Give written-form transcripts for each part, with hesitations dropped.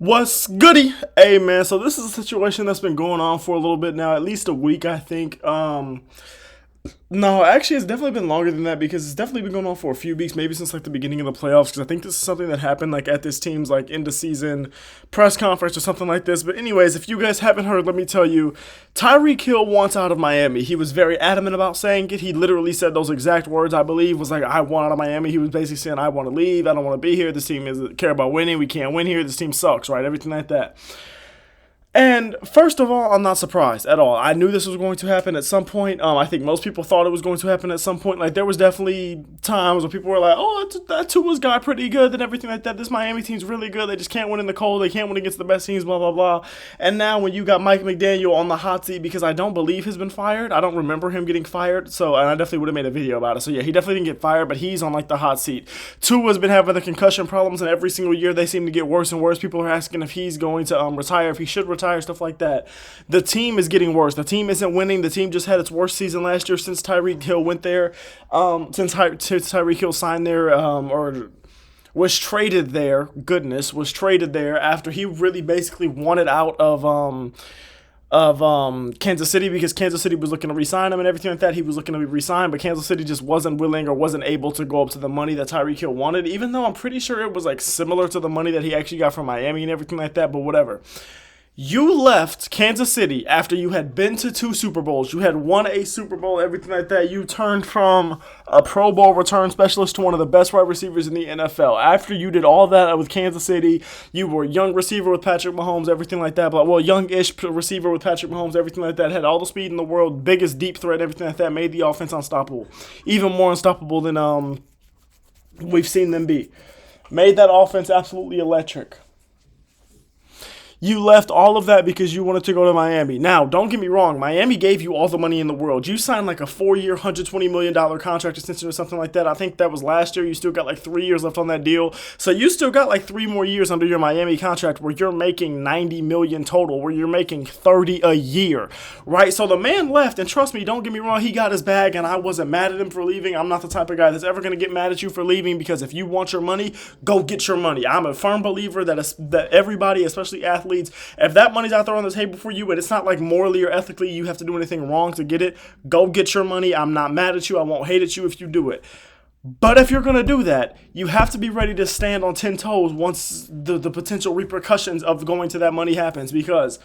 What's goody? Hey man, so this is a situation that's been going on for a little bit now, at least a week, I think. No, actually, it's definitely been longer than that because it's definitely been going on for a few weeks, maybe since like the beginning of the playoffs. Because I think this is something that happened like at this team's like end of season press conference or something like this. But anyways, if you guys haven't heard, let me tell you, Tyreek Hill wants out of Miami. He was very adamant about saying it. He literally said those exact words. I believe was like, "I want out of Miami." He was basically saying, "I want to leave. I don't want to be here. This team doesn't care about winning. We can't win here. This team sucks." Right? Everything like that. And first of all, I'm not surprised at all. I knew this was going to happen at some point. I think most people thought it was going to happen at some point. Like there was definitely times where people were like, "Oh, that Tua's got pretty good," and everything like that. This Miami team's really good. They just can't win in the cold. They can't win against the best teams. Blah blah blah. And now when you got Mike McDaniel on the hot seat, because I don't believe he's been fired. I don't remember him getting fired. So and I definitely would have made a video about it. So yeah, he definitely didn't get fired, but he's on like the hot seat. Tua's been having the concussion problems, and every single year they seem to get worse and worse. People are asking if he's going to retire, if he should retire, stuff like that. The team is getting worse. The team isn't winning. The team just had its worst season last year since Tyreek Hill went there. Since Tyreek Hill signed there, or was traded there. Goodness, was traded there after he really basically wanted out of Kansas City because Kansas City was looking to re-sign him and everything like that. He was looking to be re-signed, but Kansas City just wasn't willing or wasn't able to go up to the money that Tyreek Hill wanted, even though I'm pretty sure it was like similar to the money that he actually got from Miami and everything like that, but whatever. You left Kansas City after you had been to 2 Super Bowls. You had won a Super Bowl, everything like that. You turned from a Pro Bowl return specialist to one of the best wide receivers in the NFL. After you did all that with Kansas City, you were a young receiver with Patrick Mahomes, everything like that. But well, young-ish receiver with Patrick Mahomes, everything like that. Had all the speed in the world, biggest deep threat, everything like that. Made the offense unstoppable, even more unstoppable than we've seen them be. Made that offense absolutely electric. You left all of that because you wanted to go to Miami. Now, don't get me wrong. Miami gave you all the money in the world. You signed like a 4-year, $120 million contract extension or something like that. I think that was last year. You still got like 3 years left on that deal. So you still got like 3 more years under your Miami contract where you're making $90 million total, where you're making $30 a year, right? So the man left, and trust me, don't get me wrong. He got his bag, and I wasn't mad at him for leaving. I'm not the type of guy that's ever going to get mad at you for leaving because if you want your money, go get your money. I'm a firm believer that everybody, especially athletes, if that money's out there on the table for you and it's not like morally or ethically you have to do anything wrong to get it, go get your money. I'm not mad at you. I won't hate at you if you do it. But if you're going to do that, you have to be ready to stand on 10 toes once the potential repercussions of going to that money happens, because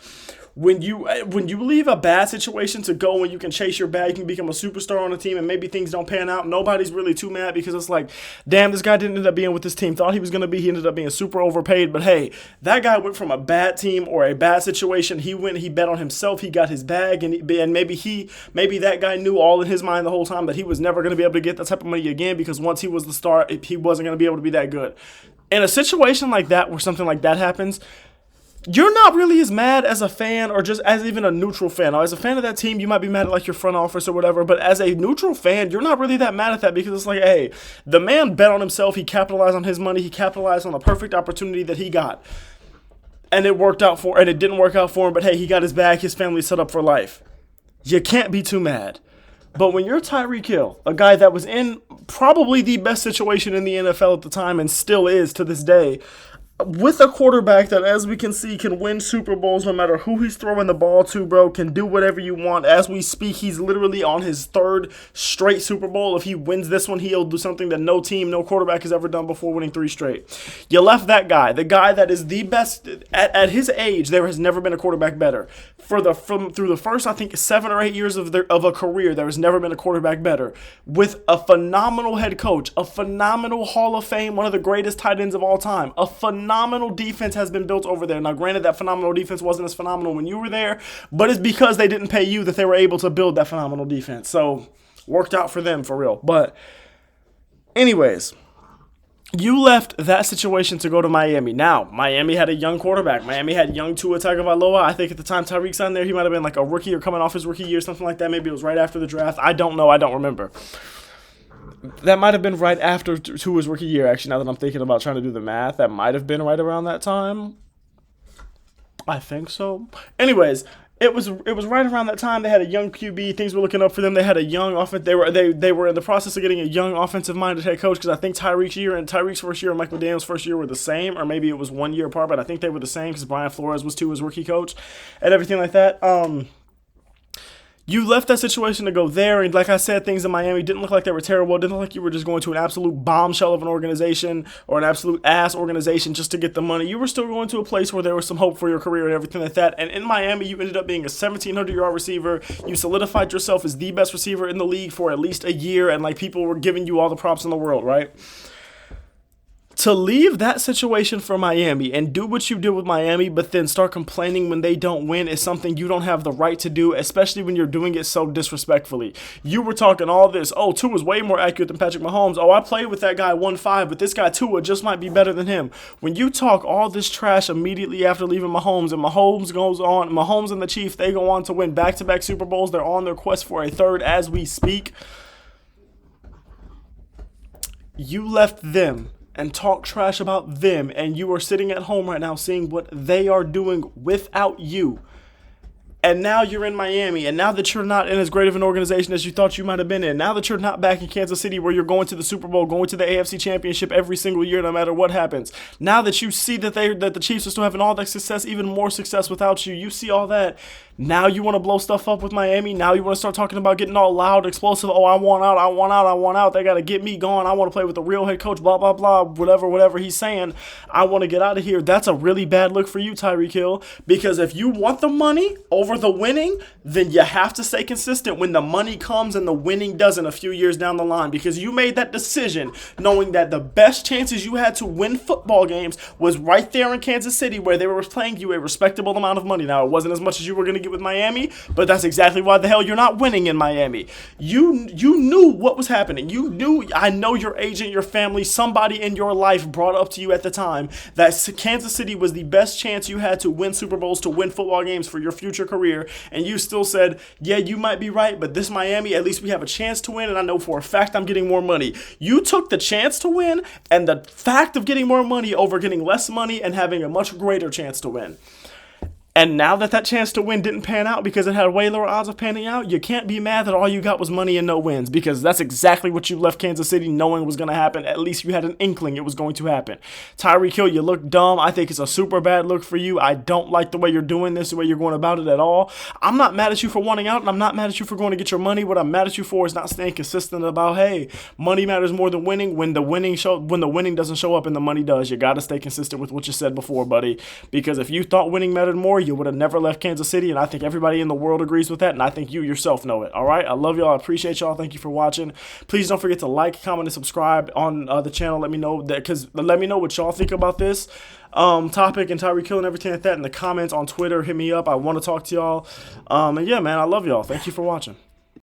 when you leave a bad situation to go and you can chase your bag, you can become a superstar on a team, and maybe things don't pan out, nobody's really too mad because it's like, damn, this guy didn't end up being with this team. Thought he was going to be. He ended up being super overpaid. But hey, that guy went from a bad team or a bad situation. He went, he bet on himself. He got his bag, and maybe that guy knew all in his mind the whole time that he was never going to be able to get that type of money again, because once he was the star, he wasn't going to be able to be that good. In a situation like that where something like that happens, you're not really as mad as a fan or just as even a neutral fan. Now, as a fan of that team, you might be mad at like your front office or whatever, but as a neutral fan, you're not really that mad at that because it's like, hey, the man bet on himself. He capitalized on his money. He capitalized on the perfect opportunity that he got. And it didn't work out for him, but hey, he got his bag. His family set up for life. You can't be too mad. But when you're Tyreek Hill, a guy that was in probably the best situation in the NFL at the time and still is to this day, with a quarterback that, as we can see, can win Super Bowls no matter who he's throwing the ball to, bro, can do whatever you want. As we speak, he's literally on his 3rd straight Super Bowl. If he wins this one, he'll do something that no team, no quarterback has ever done before, winning 3 straight. You left that guy, the guy that is the best. At his age, there has never been a quarterback better. Through the first, I think, 7 or 8 years of a career, there has never been a quarterback better. With a phenomenal head coach, a phenomenal Hall of Fame, one of the greatest tight ends of all time, a phenomenal defense has been built over there. Now, granted, that phenomenal defense wasn't as phenomenal when you were there, but it's because they didn't pay you that they were able to build that phenomenal defense. So, worked out for them, for real. But, anyways, you left that situation to go to Miami. Now, Miami had a young quarterback. Miami had young Tua Tagovailoa. I think at the time Tyreek signed there, he might have been like a rookie or coming off his rookie year, something like that. Maybe it was right after the draft. I don't know. I don't remember. That might have been right after Tua's rookie year, actually, now that I'm thinking about trying to do the math. That might have been right around that time. I think so. Anyways, it was right around that time. They had a young QB. Things were looking up for them. They had a young offense. They were in the process of getting a young offensive minded head coach, because I think Tyreek's first year and Mike McDaniel's first year were the same, or maybe it was 1 year apart, but I think they were the same because Brian Flores was too his rookie coach and everything like that. You left that situation to go there, and like I said, things in Miami didn't look like they were terrible. It didn't look like you were just going to an absolute bombshell of an organization or an absolute ass organization just to get the money. You were still going to a place where there was some hope for your career and everything like that. And in Miami, you ended up being a 1,700-yard receiver. You solidified yourself as the best receiver in the league for at least a year, and like people were giving you all the props in the world, right? To leave that situation for Miami and do what you did with Miami, but then start complaining when they don't win is something you don't have the right to do, especially when you're doing it so disrespectfully. You were talking all this, oh, Tua's way more accurate than Patrick Mahomes. Oh, I played with that guy 1-5, but this guy Tua just might be better than him. When you talk all this trash immediately after leaving Mahomes, and Mahomes and the Chiefs, they go on to win back-to-back Super Bowls. They're on their quest for a third as we speak. You left them and talk trash about them, and you are sitting at home right now seeing what they are doing without you. And now you're in Miami, and now that you're not in as great of an organization as you thought you might have been in, now that you're not back in Kansas City where you're going to the Super Bowl, going to the AFC Championship every single year no matter what happens, now that you see that the Chiefs are still having all that success, even more success without you, you see all that, now you want to blow stuff up with Miami, now you want to start talking about getting all loud, explosive, oh, I want out, they got to get me gone, I want to play with the real head coach, blah, blah, blah, whatever he's saying, I want to get out of here. That's a really bad look for you, Tyreek Hill, because if you want the money over the winning, then you have to stay consistent when the money comes and the winning doesn't a few years down the line, because you made that decision knowing that the best chances you had to win football games was right there in Kansas City where they were paying you a respectable amount of money. Now, it wasn't as much as you were going to get with Miami, but that's exactly why the hell you're not winning in Miami. You knew what was happening. You knew, I know your agent, your family, somebody in your life brought up to you at the time that Kansas City was the best chance you had to win Super Bowls, to win football games for your future career, and you still said, yeah, you might be right, but this Miami, at least we have a chance to win, and I know for a fact I'm getting more money. You took the chance to win and the fact of getting more money over getting less money and having a much greater chance to win. And now that chance to win didn't pan out because it had way lower odds of panning out, you can't be mad that all you got was money and no wins, because that's exactly what you left Kansas City knowing was going to happen. At least you had an inkling it was going to happen. Tyreek Hill, you look dumb. I think it's a super bad look for you. I don't like the way you're doing this, the way you're going about it at all. I'm not mad at you for wanting out, and I'm not mad at you for going to get your money. What I'm mad at you for is not staying consistent about, hey, money matters more than winning. When the winning doesn't show up and the money does, you got to stay consistent with what you said before, buddy, because if you thought winning mattered more, you would have never left Kansas City, and I think everybody in the world agrees with that, and I think you yourself know it. All right, I love y'all. I appreciate y'all. Thank you for watching. Please don't forget to like, comment, and subscribe on the channel. Let me know let me know what y'all think about this topic and Tyreek Hill and everything like that in the comments on Twitter. Hit me up. I want to talk to y'all. And yeah, man, I love y'all. Thank you for watching.